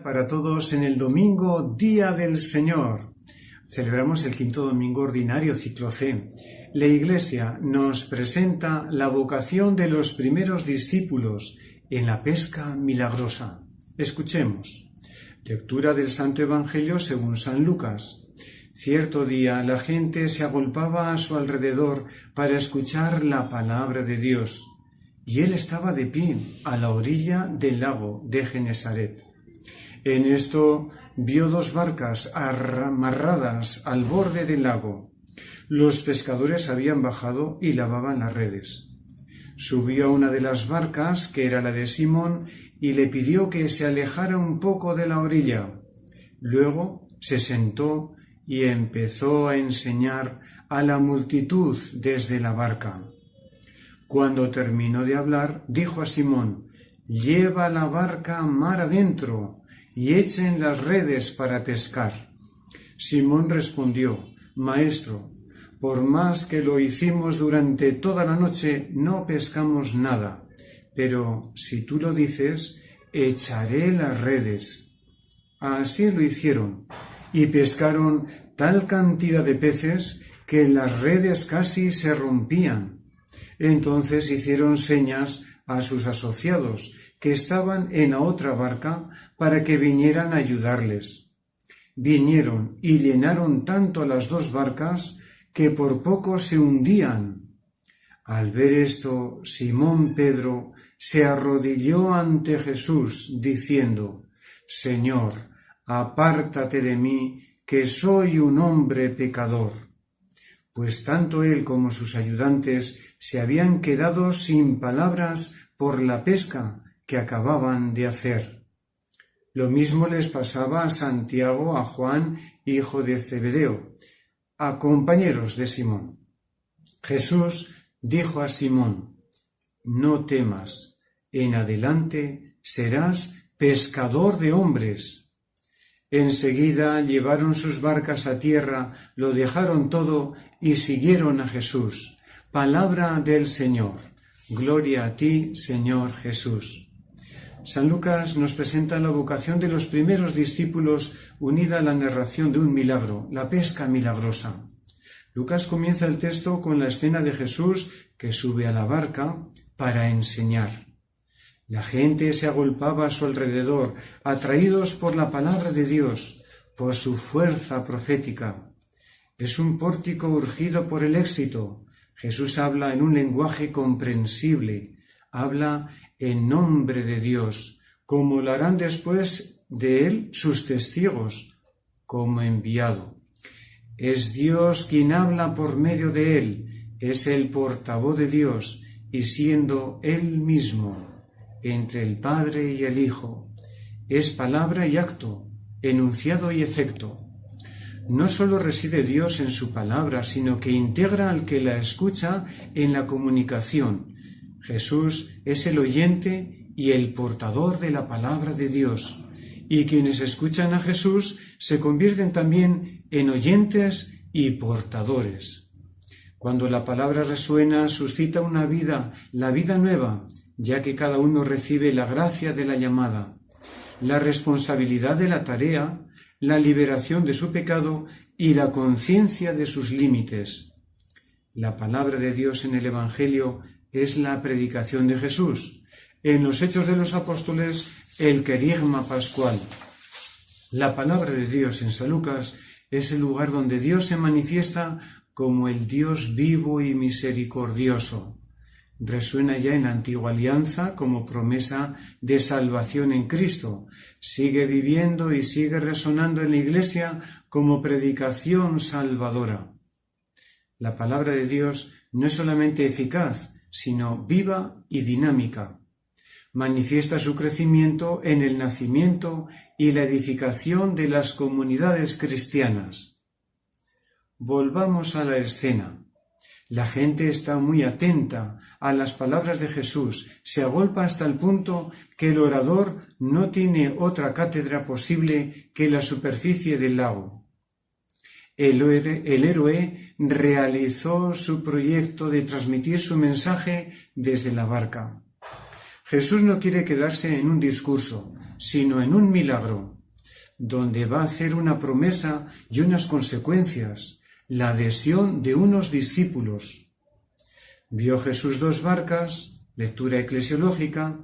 para todos en el domingo, Día del Señor. Celebramos el quinto domingo ordinario, ciclo C. La Iglesia nos presenta la vocación de los primeros discípulos en la pesca milagrosa. Escuchemos. Lectura del Santo Evangelio según San Lucas. Cierto día la gente se agolpaba a su alrededor para escuchar la palabra de Dios, y él estaba de pie a la orilla del lago de Genesaret. En esto vio dos barcas amarradas al borde del lago. Los pescadores habían bajado y lavaban las redes. Subió a una de las barcas, que era la de Simón, y le pidió que se alejara un poco de la orilla. Luego se sentó y empezó a enseñar a la multitud desde la barca. Cuando terminó de hablar, dijo a Simón: «Lleva la barca mar adentro y echen las redes para pescar». Simón respondió: «Maestro, por más que lo hicimos durante toda la noche, no pescamos nada, pero si tú lo dices, echaré las redes». Así lo hicieron, y pescaron tal cantidad de peces que las redes casi se rompían. Entonces hicieron señas a sus asociados, que estaban en la otra barca, para que vinieran a ayudarles. Vinieron y llenaron tanto las dos barcas que por poco se hundían. Al ver esto, Simón Pedro se arrodilló ante Jesús, diciendo: «Señor, apártate de mí, que soy un hombre pecador». Pues tanto él como sus ayudantes se habían quedado sin palabras por la pesca que acababan de hacer. Lo mismo les pasaba a Santiago, a Juan, hijo de Zebedeo, a compañeros de Simón. Jesús dijo a Simón: «No temas, en adelante serás pescador de hombres». Enseguida llevaron sus barcas a tierra, lo dejaron todo y siguieron a Jesús. Palabra del Señor. Gloria a ti, Señor Jesús. San Lucas nos presenta la vocación de los primeros discípulos unida a la narración de un milagro, la pesca milagrosa. Lucas comienza el texto con la escena de Jesús que sube a la barca para enseñar. La gente se agolpaba a su alrededor, atraídos por la palabra de Dios, por su fuerza profética. Es un pórtico urgido por el éxito. Jesús habla en un lenguaje comprensible, habla en nombre de Dios, como lo harán después de él sus testigos, como enviado. Es Dios quien habla por medio de él, es el portavoz de Dios, y siendo él mismo entre el Padre y el Hijo, es palabra y acto, enunciado y efecto. No solo reside Dios en su palabra, sino que integra al que la escucha en la comunicación. Jesús es el oyente y el portador de la palabra de Dios, y quienes escuchan a Jesús se convierten también en oyentes y portadores. Cuando la palabra resuena, suscita una vida, la vida nueva, ya que cada uno recibe la gracia de la llamada, la responsabilidad de la tarea, la liberación de su pecado y la conciencia de sus límites. La palabra de Dios en el Evangelio es la predicación de Jesús. En los Hechos de los Apóstoles, el querigma pascual. La palabra de Dios en San Lucas es el lugar donde Dios se manifiesta como el Dios vivo y misericordioso. Resuena ya en la antigua alianza como promesa de salvación en Cristo. Sigue viviendo y sigue resonando en la Iglesia como predicación salvadora. La palabra de Dios no es solamente eficaz, sino viva y dinámica. Manifiesta su crecimiento en el nacimiento y la edificación de las comunidades cristianas. Volvamos a la escena. La gente está muy atenta a las palabras de Jesús, se agolpa hasta el punto que el orador no tiene otra cátedra posible que la superficie del lago. El héroe realizó su proyecto de transmitir su mensaje desde la barca. Jesús no quiere quedarse en un discurso, sino en un milagro. donde va a hacer una promesa y unas consecuencias, la adhesión de unos discípulos. Vio Jesús 2 barcas, lectura eclesiológica,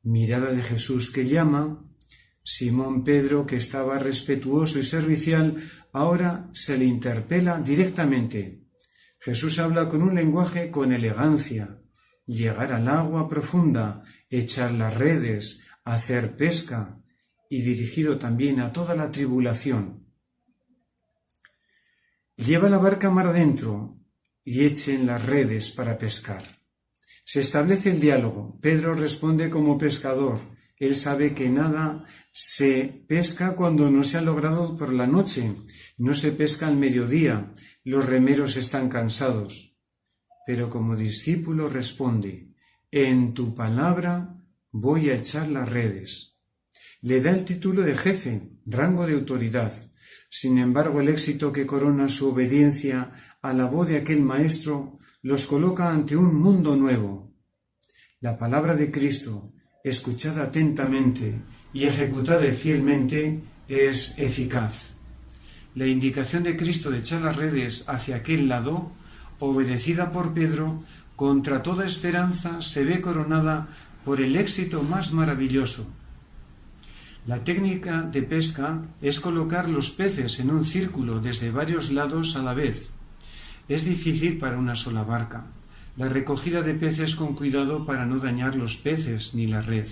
mirada de Jesús que llama. Simón Pedro, que estaba respetuoso y servicial, ahora se le interpela directamente. Jesús habla con un lenguaje con elegancia. Llegar al agua profunda, echar las redes, hacer pesca, y dirigido también a toda la tribulación. Lleva la barca mar adentro y echen las redes para pescar. Se establece el diálogo. Pedro responde como pescador. Él sabe que nada se pesca cuando no se ha logrado por la noche, no se pesca al mediodía, los remeros están cansados. Pero como discípulo responde: en tu palabra voy a echar las redes. Le da el título de jefe, rango de autoridad. Sin embargo, el éxito que corona su obediencia a la voz de aquel maestro los coloca ante un mundo nuevo. La palabra de Cristo, escuchada atentamente y ejecutada fielmente, es eficaz. La indicación de Cristo de echar las redes hacia aquel lado, obedecida por Pedro, contra toda esperanza se ve coronada por el éxito más maravilloso. La técnica de pesca es colocar los peces en un círculo desde varios lados a la vez. Es difícil para una sola barca. La recogida de peces con cuidado para no dañar los peces ni la red.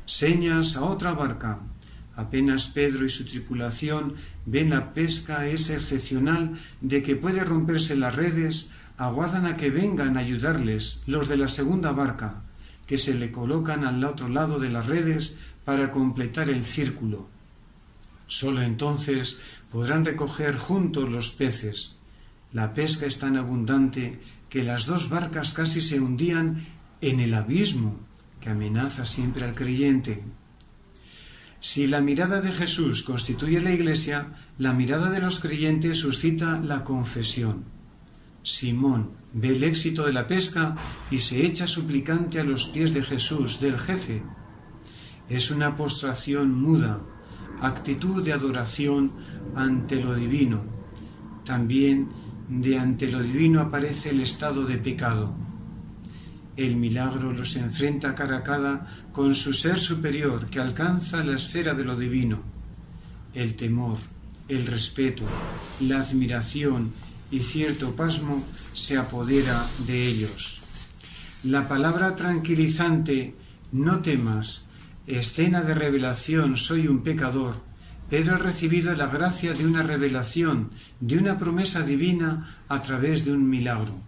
Señas a otra barca. Apenas Pedro y su tripulación ven la pesca esa excepcional de que puede romperse las redes, aguardan a que vengan a ayudarles los de la segunda barca, que se le colocan al otro lado de las redes para completar el círculo. Solo entonces podrán recoger juntos los peces. La pesca es tan abundante que las dos barcas casi se hundían en el abismo que amenaza siempre al creyente. Si la mirada de Jesús constituye la Iglesia, la mirada de los creyentes suscita la confesión. Simón ve el éxito de la pesca y se echa suplicante a los pies de Jesús, del jefe. Es una postración muda, actitud de adoración ante lo divino. También de ante lo divino aparece el estado de pecado. El milagro los enfrenta cara a cara con su ser superior que alcanza la esfera de lo divino. El temor, el respeto, la admiración y cierto pasmo se apodera de ellos. La palabra tranquilizante, no temas, escena de revelación, soy un pecador. Pedro ha recibido la gracia de una revelación, de una promesa divina a través de un milagro.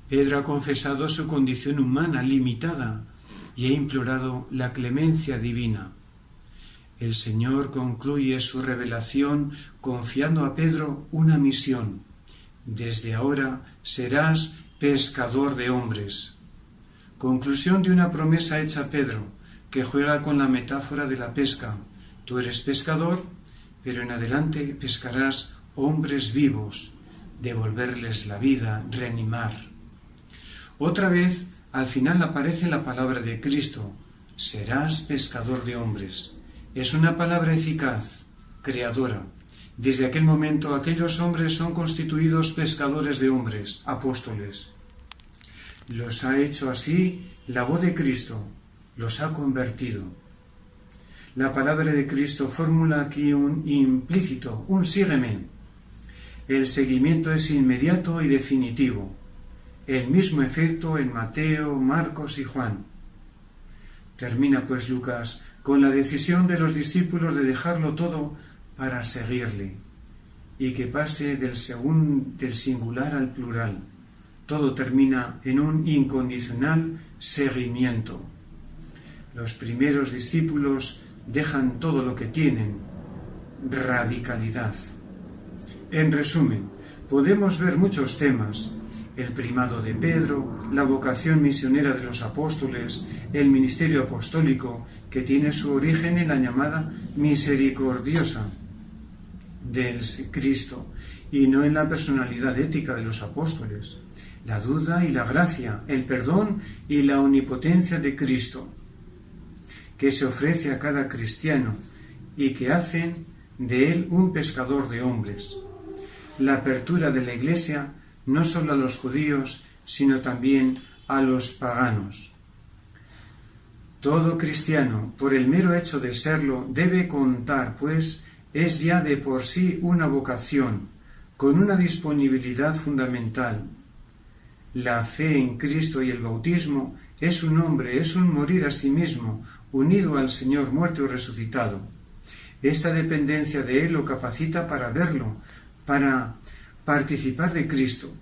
Pedro ha confesado su condición humana limitada y ha implorado la clemencia divina. El Señor concluye su revelación confiando a Pedro una misión. Desde ahora serás pescador de hombres. Conclusión de una promesa hecha a Pedro, que juega con la metáfora de la pesca. Tú eres pescador, pero en adelante pescarás hombres vivos, devolverles la vida, reanimar. Otra vez, al final aparece la palabra de Cristo, serás pescador de hombres. Es una palabra eficaz, creadora. Desde aquel momento, aquellos hombres son constituidos pescadores de hombres, apóstoles. Los ha hecho así la voz de Cristo, los ha convertido. La palabra de Cristo formula aquí un implícito, un sígueme. El seguimiento es inmediato y definitivo. El mismo efecto en Mateo, Marcos y Juan. Termina pues Lucas con la decisión de los discípulos de dejarlo todo para seguirle y que pase del singular al plural. Todo termina en un incondicional seguimiento. Los primeros discípulos dejan todo lo que tienen, radicalidad. En resumen, podemos ver muchos temas: el primado de Pedro, la vocación misionera de los apóstoles, el ministerio apostólico, que tiene su origen en la llamada misericordiosa del Cristo y no en la personalidad ética de los apóstoles, la duda y la gracia, el perdón y la omnipotencia de Cristo, que se ofrece a cada cristiano y que hacen de él un pescador de hombres. La apertura de la Iglesia no solo a los judíos, sino también a los paganos. Todo cristiano, por el mero hecho de serlo, debe contar, pues, es ya de por sí una vocación, con una disponibilidad fundamental. La fe en Cristo y el bautismo es un hombre, es un morir a sí mismo, unido al Señor muerto y resucitado. Esta dependencia de Él lo capacita para verlo, para participar de Cristo.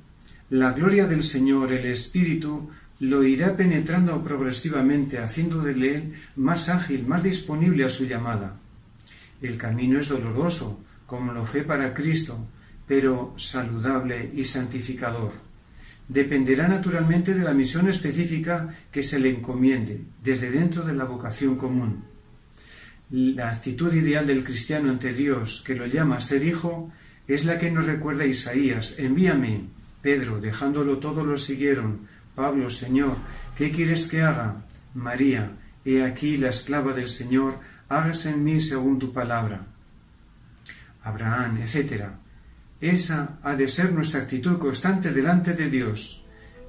La gloria del Señor, el Espíritu, lo irá penetrando progresivamente, haciendo de él más ágil, más disponible a su llamada. El camino es doloroso, como lo fue para Cristo, pero saludable y santificador. Dependerá naturalmente de la misión específica que se le encomiende, desde dentro de la vocación común. La actitud ideal del cristiano ante Dios, que lo llama a ser hijo, es la que nos recuerda Isaías: envíame. Pedro, dejándolo todo, lo siguieron. Pablo: Señor, ¿qué quieres que haga? María: he aquí la esclava del Señor, hágase en mí según tu palabra. Abraham, etc. Esa ha de ser nuestra actitud constante delante de Dios.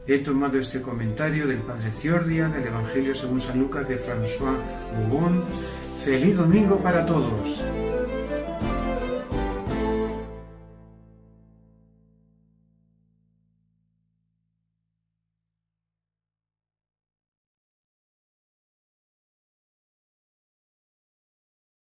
He tomado este comentario del Padre Ciordia, del Evangelio según San Lucas, de François Bougon. ¡Feliz domingo para todos!